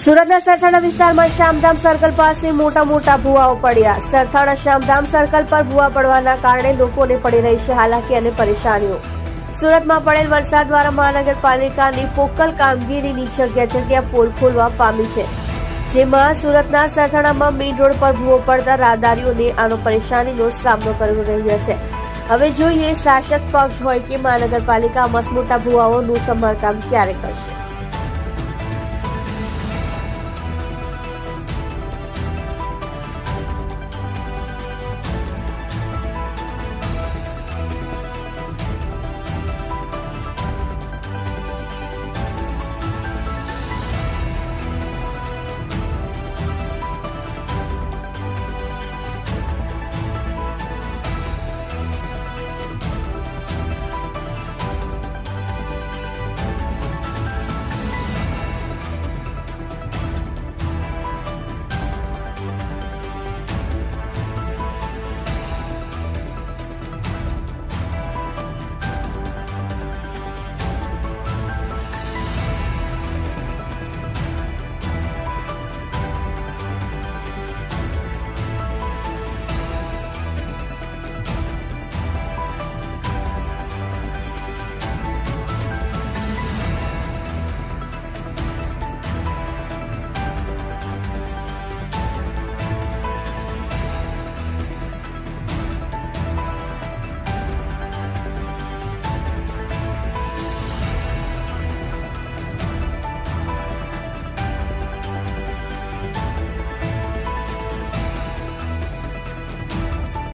સુરતના સરથાણા વિસ્તારમાં શામધામ સર્કલ પાસે મોટા ભૂવાઓ પડ્યા। સરથાણા શામધામ સર્કલ પર ભૂવા પડવાના કારણે લોકોને પડી રહી છે હાલાકી અને પરેશાનીઓ। સુરતમાં પડેલ વરસાદ દ્વારા મહાનગરપાલિકાની પોકળ કામગીરીની જગ્યા પોલ ખોલવા પામી છે, જેમાં સુરતના સરથાણામાં મેઇન રોડ પર ભૂવો પડતા રાહદારીઓને આનો પરેશાનીનો સામનો કરવો રહ્યો છે। હવે જોઈએ શાસક પક્ષ હોય કે મહાનગરપાલિકા મસમોટા ભૂવાઓનું સમારકામ ક્યારે કરશે।